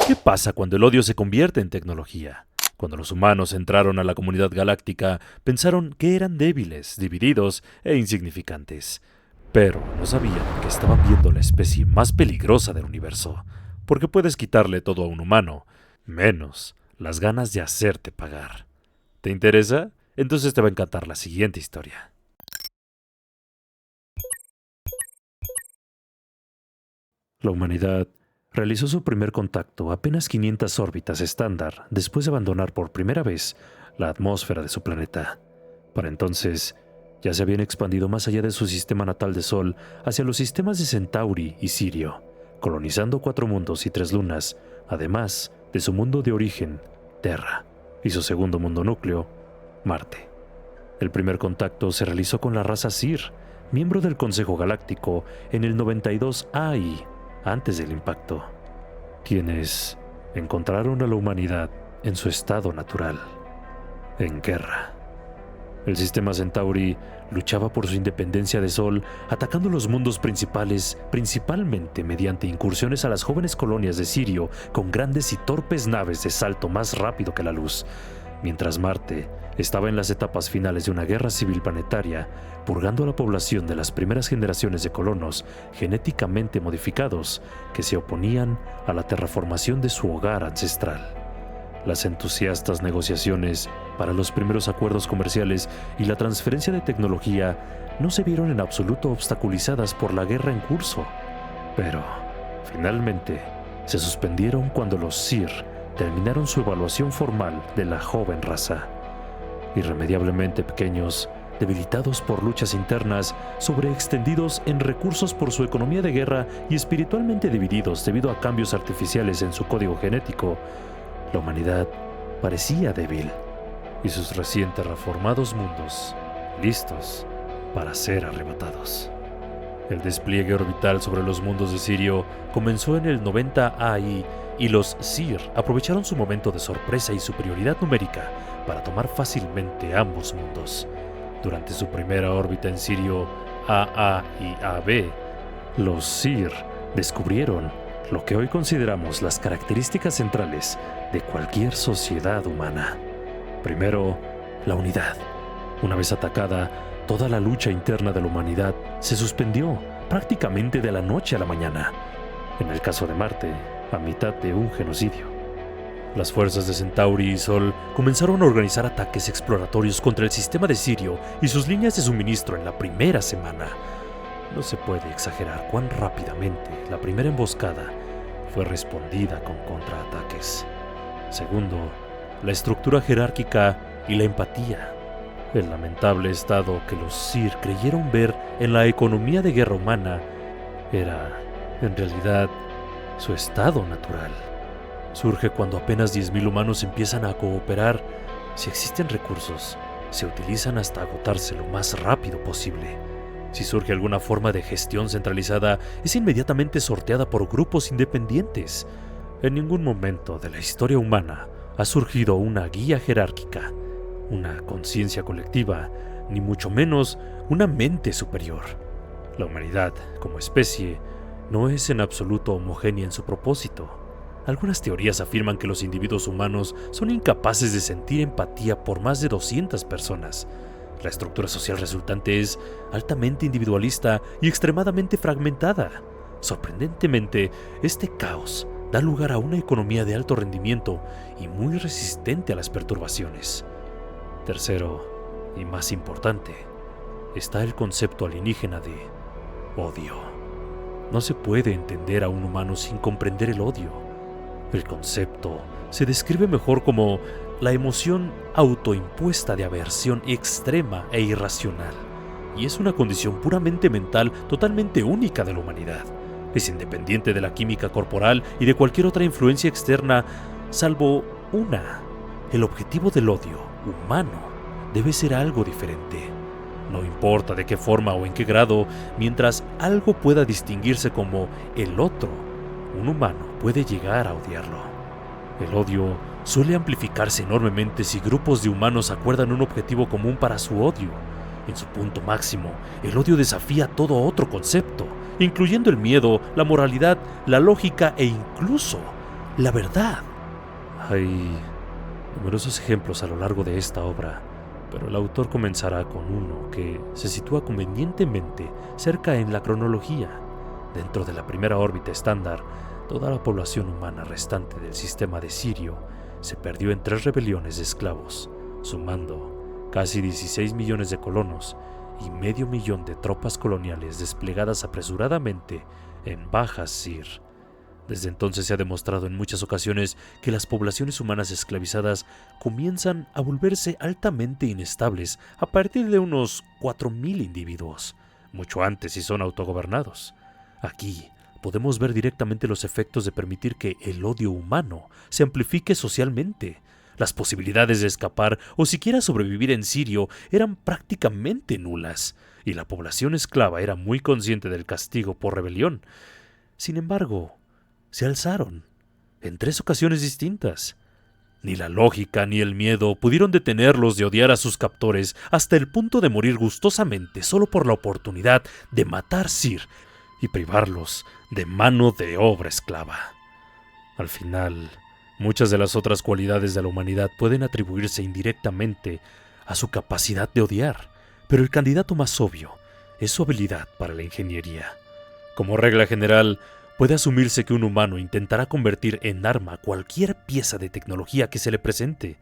¿Qué pasa cuando el odio se convierte en tecnología? Cuando los humanos entraron a la comunidad galáctica, pensaron que eran débiles, divididos e insignificantes. Pero no sabían que estaban viendo la especie más peligrosa del universo, porque puedes quitarle todo a un humano, menos las ganas de hacerte pagar. ¿Te interesa? Entonces te va a encantar la siguiente historia. La humanidad realizó su primer contacto a apenas 500 órbitas estándar después de abandonar por primera vez la atmósfera de su planeta. Para entonces, ya se habían expandido más allá de su sistema natal de Sol hacia los sistemas de Centauri y Sirio, colonizando 4 mundos y 3 lunas, además de su mundo de origen, Terra, y su segundo mundo núcleo, Marte. El primer contacto se realizó con la raza Sir, miembro del Consejo Galáctico, en el 92 AI, antes del impacto, quienes encontraron a la humanidad en su estado natural, en guerra. El sistema Centauri luchaba por su independencia de Sol, atacando los mundos principales, principalmente mediante incursiones a las jóvenes colonias de Sirio con grandes y torpes naves de salto más rápido que la luz, mientras Marte estaba en las etapas finales de una guerra civil planetaria, purgando a la población de las primeras generaciones de colonos genéticamente modificados que se oponían a la terraformación de su hogar ancestral. Las entusiastas negociaciones para los primeros acuerdos comerciales y la transferencia de tecnología no se vieron en absoluto obstaculizadas por la guerra en curso, pero finalmente se suspendieron cuando los Sir terminaron su evaluación formal de la joven raza. Irremediablemente pequeños, debilitados por luchas internas, sobreextendidos en recursos por su economía de guerra y espiritualmente divididos debido a cambios artificiales en su código genético, la humanidad parecía débil y sus recién terraformados mundos listos para ser arrebatados. El despliegue orbital sobre los mundos de Sirio comenzó en el 90 AI y los Sir aprovecharon su momento de sorpresa y superioridad numérica para tomar fácilmente ambos mundos. Durante su primera órbita en Sirio AA y AB, los Sir descubrieron lo que hoy consideramos las características centrales de cualquier sociedad humana. Primero, la unidad. Una vez atacada, toda la lucha interna de la humanidad se suspendió prácticamente de la noche a la mañana. En el caso de Marte, a mitad de un genocidio. Las fuerzas de Centauri y Sol comenzaron a organizar ataques exploratorios contra el sistema de Sirio y sus líneas de suministro en la primera semana. No se puede exagerar cuán rápidamente la primera emboscada fue respondida con contraataques. Segundo, la estructura jerárquica y la empatía. El lamentable estado que los Sir creyeron ver en la economía de guerra humana era, en realidad, su estado natural. Surge cuando apenas 10.000 humanos empiezan a cooperar. Si existen recursos, se utilizan hasta agotarse lo más rápido posible. Si surge alguna forma de gestión centralizada, es inmediatamente sorteada por grupos independientes. En ningún momento de la historia humana ha surgido una guía jerárquica, una conciencia colectiva, ni mucho menos una mente superior. La humanidad, como especie, no es en absoluto homogénea en su propósito. Algunas teorías afirman que los individuos humanos son incapaces de sentir empatía por más de 200 personas. La estructura social resultante es altamente individualista y extremadamente fragmentada. Sorprendentemente, este caos da lugar a una economía de alto rendimiento y muy resistente a las perturbaciones. Tercero, y más importante, está el concepto alienígena de odio. No se puede entender a un humano sin comprender el odio. El concepto se describe mejor como la emoción autoimpuesta de aversión extrema e irracional, y es una condición puramente mental totalmente única de la humanidad. Es independiente de la química corporal y de cualquier otra influencia externa, salvo una. El objetivo del odio humano debe ser algo diferente. No importa de qué forma o en qué grado, mientras algo pueda distinguirse como el otro, un humano puede llegar a odiarlo. El odio suele amplificarse enormemente si grupos de humanos acuerdan un objetivo común para su odio. En su punto máximo, el odio desafía todo otro concepto, incluyendo el miedo, la moralidad, la lógica e incluso la verdad. Hay numerosos ejemplos a lo largo de esta obra, pero el autor comenzará con uno que se sitúa convenientemente cerca en la cronología. Dentro de la primera órbita estándar, toda la población humana restante del sistema de Sirio se perdió en 3 rebeliones de esclavos, sumando casi 16 millones de colonos y medio millón de tropas coloniales desplegadas apresuradamente en Baja Sir. Desde entonces se ha demostrado en muchas ocasiones que las poblaciones humanas esclavizadas comienzan a volverse altamente inestables a partir de unos 4.000 individuos, mucho antes si son autogobernados. Aquí podemos ver directamente los efectos de permitir que el odio humano se amplifique socialmente. Las posibilidades de escapar o siquiera sobrevivir en Sirio eran prácticamente nulas, y la población esclava era muy consciente del castigo por rebelión. Sin embargo, se alzaron en 3 ocasiones distintas. Ni la lógica ni el miedo pudieron detenerlos de odiar a sus captores hasta el punto de morir gustosamente solo por la oportunidad de matar Sir y privarlos de mano de obra esclava. Al final, muchas de las otras cualidades de la humanidad pueden atribuirse indirectamente a su capacidad de odiar, pero el candidato más obvio es su habilidad para la ingeniería. Como regla general, puede asumirse que un humano intentará convertir en arma cualquier pieza de tecnología que se le presente.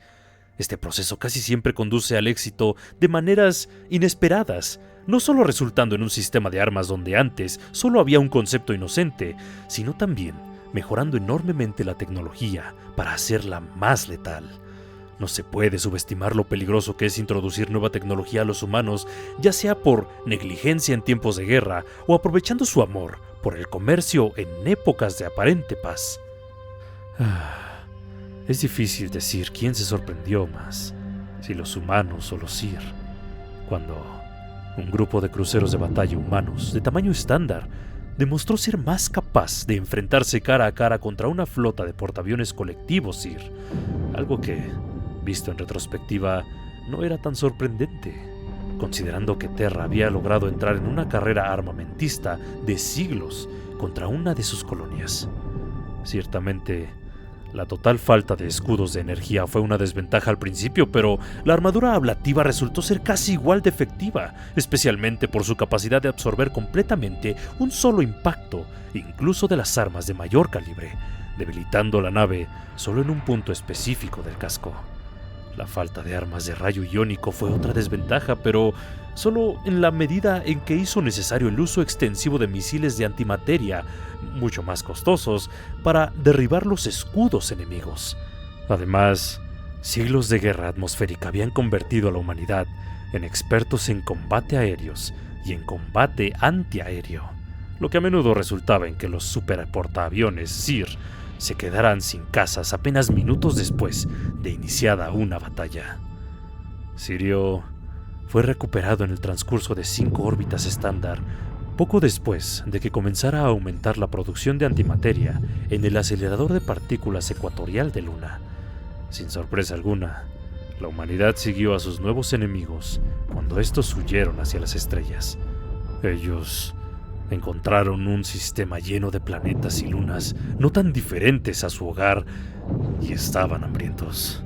Este proceso casi siempre conduce al éxito de maneras inesperadas, no solo resultando en un sistema de armas donde antes solo había un concepto inocente, sino también mejorando enormemente la tecnología para hacerla más letal. No se puede subestimar lo peligroso que es introducir nueva tecnología a los humanos, ya sea por negligencia en tiempos de guerra o aprovechando su amor por el comercio en épocas de aparente paz. Es difícil decir quién se sorprendió más, si los humanos o los Sir, cuando un grupo de cruceros de batalla humanos de tamaño estándar demostró ser más capaz de enfrentarse cara a cara contra una flota de portaaviones colectivos Sir, algo que, visto en retrospectiva, no era tan sorprendente, considerando que Terra había logrado entrar en una carrera armamentista de siglos contra una de sus colonias. Ciertamente, la total falta de escudos de energía fue una desventaja al principio, pero la armadura ablativa resultó ser casi igual de efectiva, especialmente por su capacidad de absorber completamente un solo impacto, incluso de las armas de mayor calibre, debilitando la nave solo en un punto específico del casco. La falta de armas de rayo iónico fue otra desventaja, pero solo en la medida en que hizo necesario el uso extensivo de misiles de antimateria, mucho más costosos, para derribar los escudos enemigos. Además, siglos de guerra atmosférica habían convertido a la humanidad en expertos en combate aéreos y en combate antiaéreo, lo que a menudo resultaba en que los superportaaviones Sir se quedaran sin casas apenas minutos después de iniciada una batalla. Sirio fue recuperado en el transcurso de 5 órbitas estándar, poco después de que comenzara a aumentar la producción de antimateria en el acelerador de partículas ecuatorial de Luna. Sin sorpresa alguna, la humanidad siguió a sus nuevos enemigos cuando estos huyeron hacia las estrellas. Ellos encontraron un sistema lleno de planetas y lunas no tan diferentes a su hogar y estaban hambrientos.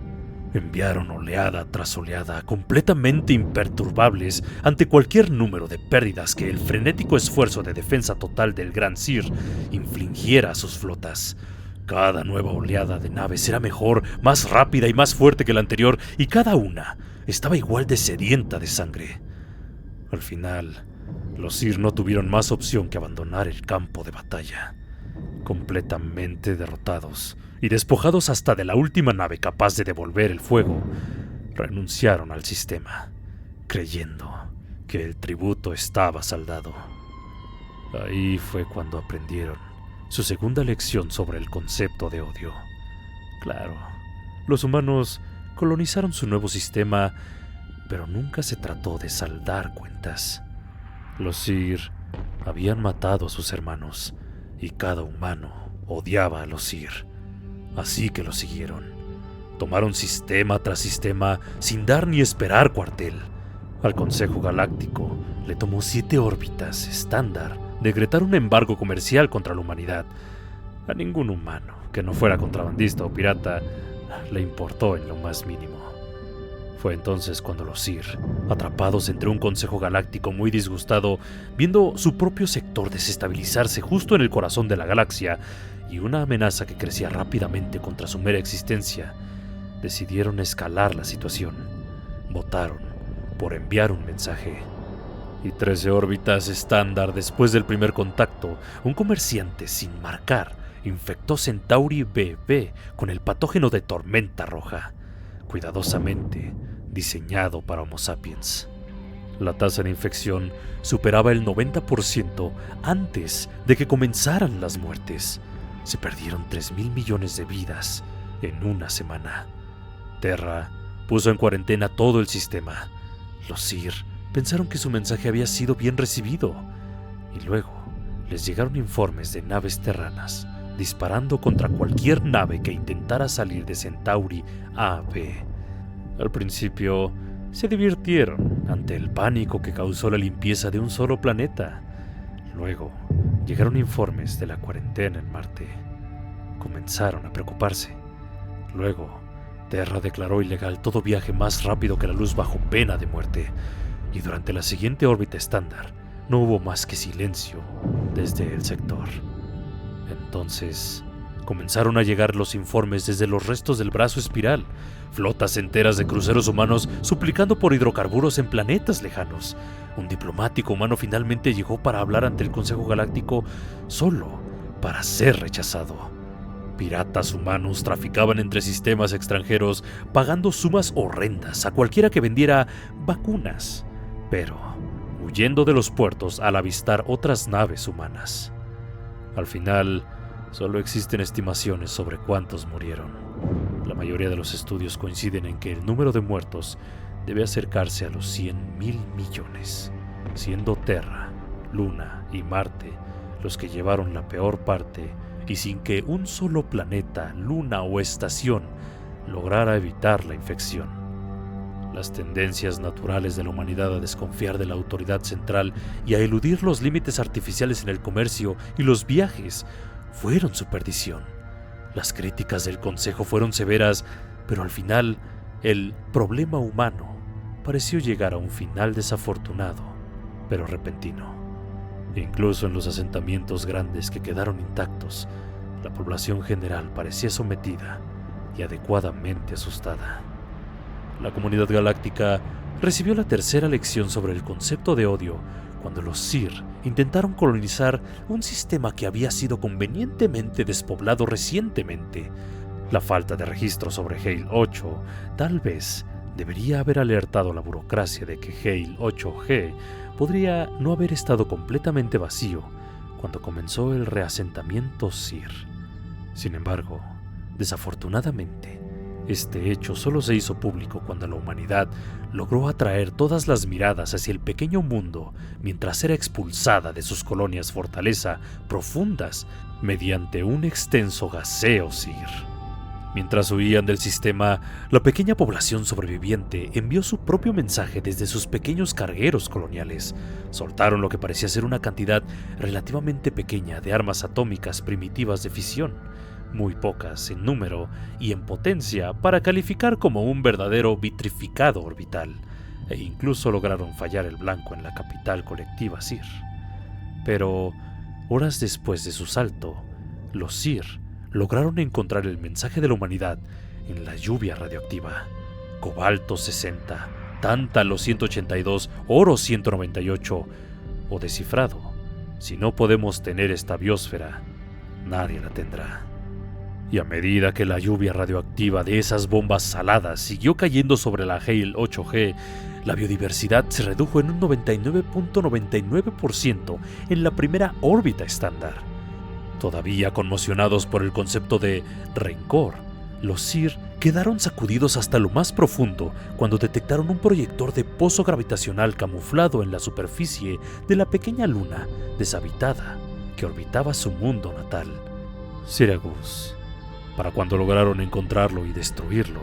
Enviaron oleada tras oleada, completamente imperturbables ante cualquier número de pérdidas que el frenético esfuerzo de defensa total del Gran Sir infligiera a sus flotas. Cada nueva oleada de naves era mejor, más rápida y más fuerte que la anterior, y cada una estaba igual de sedienta de sangre. Al final, los Sir no tuvieron más opción que abandonar el campo de batalla. Completamente derrotados y despojados hasta de la última nave capaz de devolver el fuego, renunciaron al sistema, creyendo que el tributo estaba saldado. Ahí fue cuando aprendieron su segunda lección sobre el concepto de odio. Claro, los humanos colonizaron su nuevo sistema, pero nunca se trató de saldar cuentas. Los Sir habían matado a sus hermanos, y cada humano odiaba a los Sir. Así que lo siguieron. Tomaron sistema tras sistema sin dar ni esperar cuartel. Al Consejo Galáctico le tomó 7 órbitas estándar decretar un embargo comercial contra la humanidad. A ningún humano aunque no fuera contrabandista o pirata, le importó en lo más mínimo. Fue entonces cuando los Sir, atrapados entre un consejo galáctico muy disgustado, viendo su propio sector desestabilizarse justo en el corazón de la galaxia y una amenaza que crecía rápidamente contra su mera existencia, decidieron escalar la situación. Votaron por enviar un mensaje. Y 13 órbitas estándar después del primer contacto, un comerciante sin marcar infectó Centauri BB con el patógeno de tormenta roja, cuidadosamente diseñado para Homo sapiens. La tasa de infección superaba el 90% antes de que comenzaran las muertes. Se perdieron 3.000 millones de vidas en una semana. Terra puso en cuarentena todo el sistema. Los Sir pensaron que su mensaje había sido bien recibido, y luego les llegaron informes de naves terranas disparando contra cualquier nave que intentara salir de Centauri AB. Al principio se divirtieron ante el pánico que causó la limpieza de un solo planeta. Luego llegaron informes de la cuarentena en Marte. Comenzaron a preocuparse. Luego, Terra declaró ilegal todo viaje más rápido que la luz bajo pena de muerte, y durante la siguiente órbita estándar no hubo más que silencio desde el sector. Entonces comenzaron a llegar los informes desde los restos del brazo espiral, flotas enteras de cruceros humanos suplicando por hidrocarburos en planetas lejanos. Un diplomático humano finalmente llegó para hablar ante el Consejo Galáctico solo para ser rechazado. Piratas humanos traficaban entre sistemas extranjeros pagando sumas horrendas a cualquiera que vendiera vacunas, pero huyendo de los puertos al avistar otras naves humanas. Al final, solo existen estimaciones sobre cuántos murieron. La mayoría de los estudios coinciden en que el número de muertos debe acercarse a los 100.000 millones, siendo Terra, Luna y Marte los que llevaron la peor parte, y sin que un solo planeta, luna o estación lograra evitar la infección. Las tendencias naturales de la humanidad a desconfiar de la autoridad central y a eludir los límites artificiales en el comercio y los viajes fueron su perdición. Las críticas del Consejo fueron severas, pero al final el problema humano pareció llegar a un final desafortunado, pero repentino. Incluso en los asentamientos grandes que quedaron intactos, la población general parecía sometida y adecuadamente asustada. La comunidad galáctica recibió la tercera lección sobre el concepto de odio cuando los Sir intentaron colonizar un sistema que había sido convenientemente despoblado recientemente. La falta de registro sobre Hale 8 tal vez debería haber alertado a la burocracia de que Hale 8G podría no haber estado completamente vacío cuando comenzó el reasentamiento Sir. Sin embargo, desafortunadamente, este hecho solo se hizo público cuando la humanidad logró atraer todas las miradas hacia el pequeño mundo mientras era expulsada de sus colonias fortaleza profundas mediante un extenso gaseo Sir. Mientras huían del sistema, la pequeña población sobreviviente envió su propio mensaje desde sus pequeños cargueros coloniales. Soltaron lo que parecía ser una cantidad relativamente pequeña de armas atómicas primitivas de fisión, muy pocas en número y en potencia para calificar como un verdadero vitrificado orbital, e incluso lograron fallar el blanco en la capital colectiva Sir. Pero, horas después de su salto, los Sir lograron encontrar el mensaje de la humanidad en la lluvia radioactiva. Cobalto 60, tántalo 182, oro 198, o descifrado: si no podemos tener esta biosfera, nadie la tendrá. Y a medida que la lluvia radioactiva de esas bombas saladas siguió cayendo sobre la Hale 8G, la biodiversidad se redujo en un 99.99% en la primera órbita estándar. Todavía conmocionados por el concepto de rencor, los Sir quedaron sacudidos hasta lo más profundo cuando detectaron un proyector de pozo gravitacional camuflado en la superficie de la pequeña luna deshabitada que orbitaba su mundo natal, Syracuse. Para cuando lograron encontrarlo y destruirlo,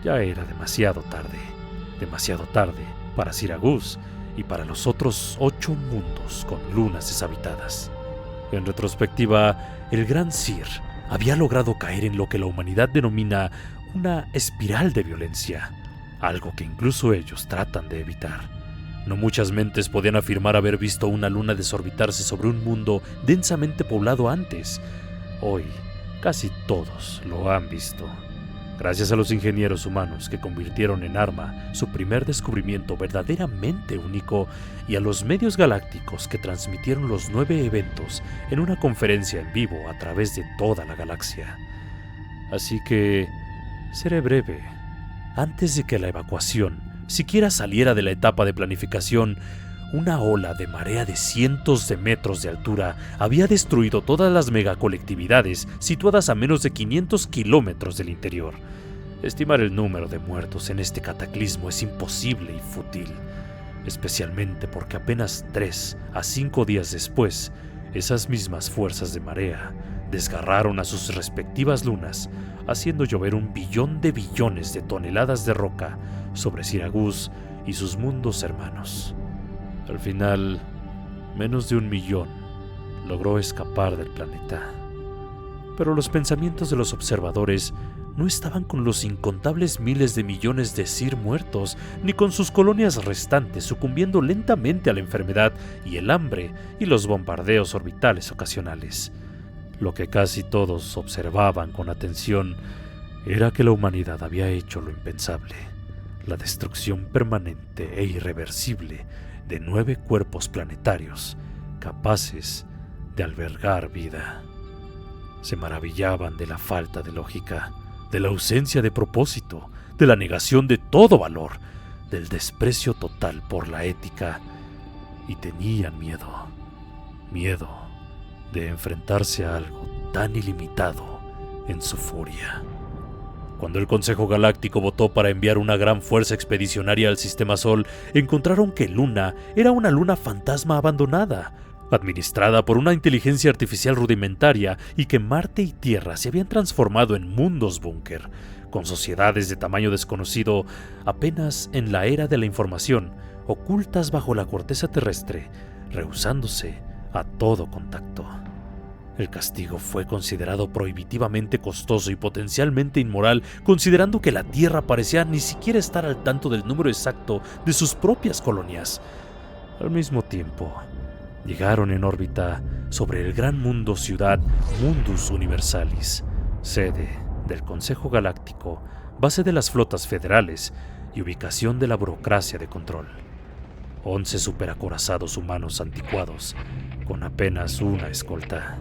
ya era demasiado tarde. Demasiado tarde para Syracuse y para los otros 8 mundos con lunas deshabitadas. En retrospectiva, el gran Sir había logrado caer en lo que la humanidad denomina una espiral de violencia, algo que incluso ellos tratan de evitar. No muchas mentes podían afirmar haber visto una luna desorbitarse sobre un mundo densamente poblado antes. Hoy, casi todos lo han visto. Gracias a los ingenieros humanos que convirtieron en arma su primer descubrimiento verdaderamente único y a los medios galácticos que transmitieron los 9 eventos en una conferencia en vivo a través de toda la galaxia. Así que seré breve. Antes de que la evacuación siquiera saliera de la etapa de planificación, una ola de marea de cientos de metros de altura había destruido todas las megacolectividades situadas a menos de 500 kilómetros del interior. Estimar el número de muertos en este cataclismo es imposible y fútil, especialmente porque apenas 3 a 5 días después, esas mismas fuerzas de marea desgarraron a sus respectivas lunas, haciendo llover 1 billón de billones de toneladas de roca sobre Siragus y sus mundos hermanos. Al final, menos de 1 millón logró escapar del planeta. Pero los pensamientos de los observadores no estaban con los incontables miles de millones de Sir muertos, ni con sus colonias restantes sucumbiendo lentamente a la enfermedad y el hambre y los bombardeos orbitales ocasionales. Lo que casi todos observaban con atención era que la humanidad había hecho lo impensable: la destrucción permanente e irreversible de 9 cuerpos planetarios capaces de albergar vida. Se maravillaban de la falta de lógica, de la ausencia de propósito, de la negación de todo valor, del desprecio total por la ética, y tenían miedo de enfrentarse a algo tan ilimitado en su furia. Cuando el Consejo Galáctico votó para enviar una gran fuerza expedicionaria al Sistema Sol, encontraron que Luna era una luna fantasma abandonada, administrada por una inteligencia artificial rudimentaria, y que Marte y Tierra se habían transformado en mundos búnker, con sociedades de tamaño desconocido apenas en la era de la información, ocultas bajo la corteza terrestre, rehusándose a todo contacto. El castigo fue considerado prohibitivamente costoso y potencialmente inmoral, considerando que la Tierra parecía ni siquiera estar al tanto del número exacto de sus propias colonias. Al mismo tiempo, llegaron en órbita sobre el gran mundo ciudad Mundus Universalis, sede del Consejo Galáctico, base de las flotas federales y ubicación de la burocracia de control. 11 superacorazados humanos anticuados, con apenas una escolta.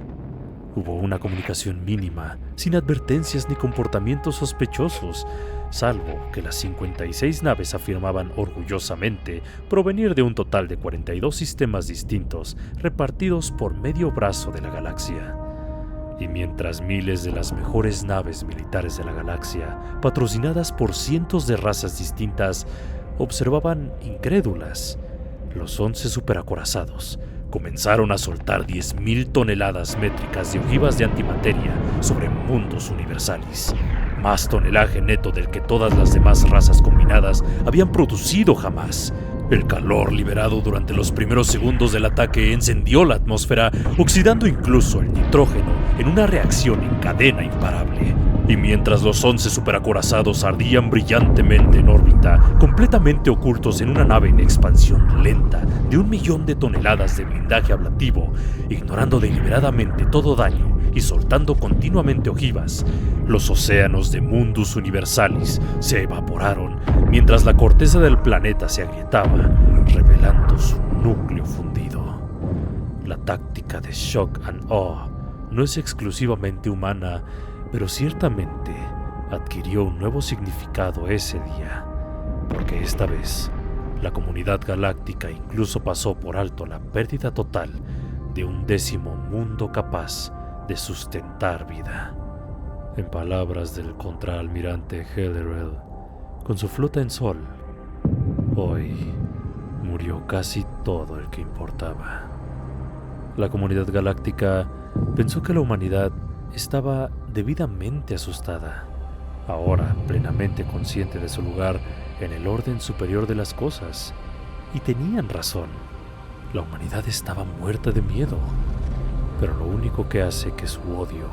Hubo una comunicación mínima, sin advertencias ni comportamientos sospechosos, salvo que las 56 naves afirmaban orgullosamente provenir de un total de 42 sistemas distintos repartidos por medio brazo de la galaxia. Y mientras miles de las mejores naves militares de la galaxia, patrocinadas por cientos de razas distintas, observaban incrédulas, los 11 superacorazados comenzaron a soltar 10.000 toneladas métricas de ojivas de antimateria sobre mundos universales, más tonelaje neto del que todas las demás razas combinadas habían producido jamás. El calor liberado durante los primeros segundos del ataque encendió la atmósfera, oxidando incluso el nitrógeno en una reacción en cadena imparable. Y mientras los 11 superacorazados ardían brillantemente en órbita, completamente ocultos en una nave en expansión lenta de 1 millón de toneladas de blindaje ablativo, ignorando deliberadamente todo daño y soltando continuamente ojivas, los océanos de Mundus Universalis se evaporaron mientras la corteza del planeta se agrietaba, revelando su núcleo fundido. La táctica de shock and awe no es exclusivamente humana, pero ciertamente adquirió un nuevo significado ese día, porque esta vez la comunidad galáctica incluso pasó por alto la pérdida total de un 10º mundo capaz de sustentar vida. En palabras del contraalmirante Hellerel, con su flota en Sol, hoy murió casi todo el que importaba. La comunidad galáctica pensó que la humanidad estaba debidamente asustada, ahora plenamente consciente de su lugar en el orden superior de las cosas, y tenían razón. La humanidad estaba muerta de miedo, pero lo único que hace que su odio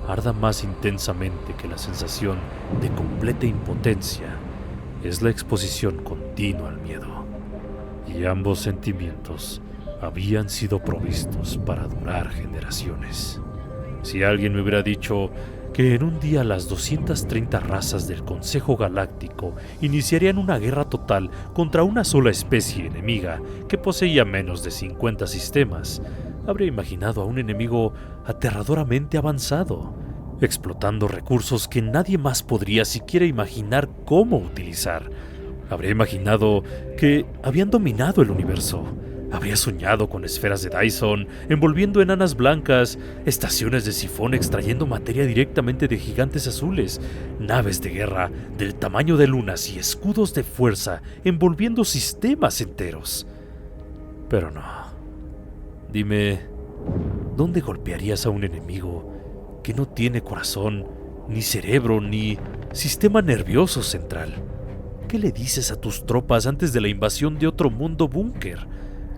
arda más intensamente que la sensación de completa impotencia es la exposición continua al miedo. Y ambos sentimientos habían sido provistos para durar generaciones. Si alguien me hubiera dicho que en un día las 230 razas del Consejo Galáctico iniciarían una guerra total contra una sola especie enemiga que poseía menos de 50 sistemas, habría imaginado a un enemigo aterradoramente avanzado, explotando recursos que nadie más podría siquiera imaginar cómo utilizar. Habría imaginado que habían dominado el universo. Habría soñado con esferas de Dyson, envolviendo enanas blancas, estaciones de sifón extrayendo materia directamente de gigantes azules, naves de guerra del tamaño de lunas y escudos de fuerza envolviendo sistemas enteros. Pero no. Dime, ¿dónde golpearías a un enemigo que no tiene corazón, ni cerebro, ni sistema nervioso central? ¿Qué le dices a tus tropas antes de la invasión de otro mundo búnker?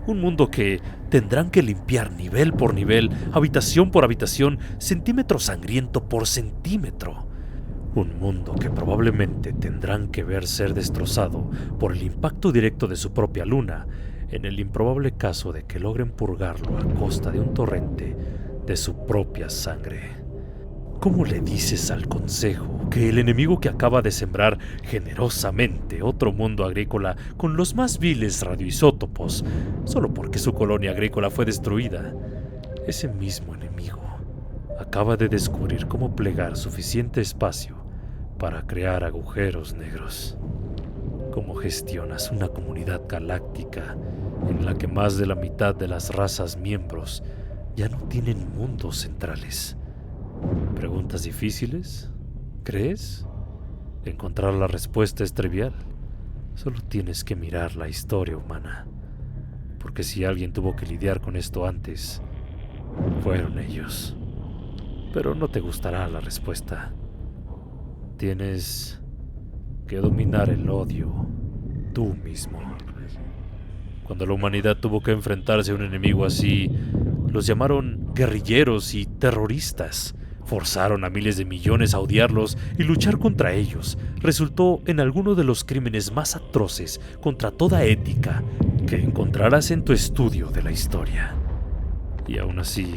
Un mundo que tendrán que limpiar nivel por nivel, habitación por habitación, centímetro sangriento por centímetro. Un mundo que probablemente tendrán que ver ser destrozado por el impacto directo de su propia luna, en el improbable caso de que logren purgarlo a costa de un torrente de su propia sangre. ¿Cómo le dices al Consejo que el enemigo que acaba de sembrar generosamente otro mundo agrícola con los más viles radioisótopos, solo porque su colonia agrícola fue destruida, ese mismo enemigo acaba de descubrir cómo plegar suficiente espacio para crear agujeros negros? ¿Cómo gestionas una comunidad galáctica en la que más de la mitad de las razas miembros ya no tienen mundos centrales? ¿Preguntas difíciles? ¿Crees? Encontrar la respuesta es trivial. Solo tienes que mirar la historia humana. Porque si alguien tuvo que lidiar con esto antes, fueron ellos. Pero no te gustará la respuesta. Tienes que dominar el odio tú mismo. Cuando la humanidad tuvo que enfrentarse a un enemigo así, los llamaron guerrilleros y terroristas. Forzaron a miles de millones a odiarlos y luchar contra ellos resultó en alguno de los crímenes más atroces contra toda ética que encontrarás en tu estudio de la historia. Y aún así,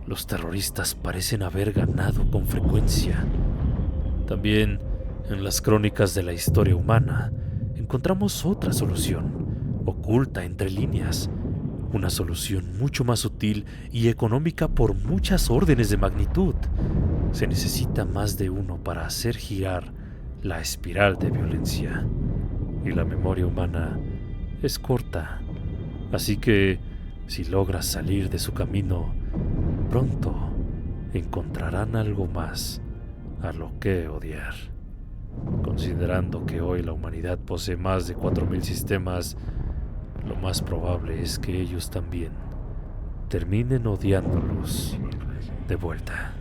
los terroristas parecen haber ganado con frecuencia. También, en las crónicas de la historia humana, encontramos otra solución, oculta entre líneas. Una solución mucho más sutil y económica por muchas órdenes de magnitud. Se necesita más de uno para hacer girar la espiral de violencia. Y la memoria humana es corta. Así que, si logras salir de su camino, pronto encontrarán algo más a lo que odiar. Considerando que hoy la humanidad posee más de 4000 sistemas, lo más probable es que ellos también terminen odiándolos de vuelta.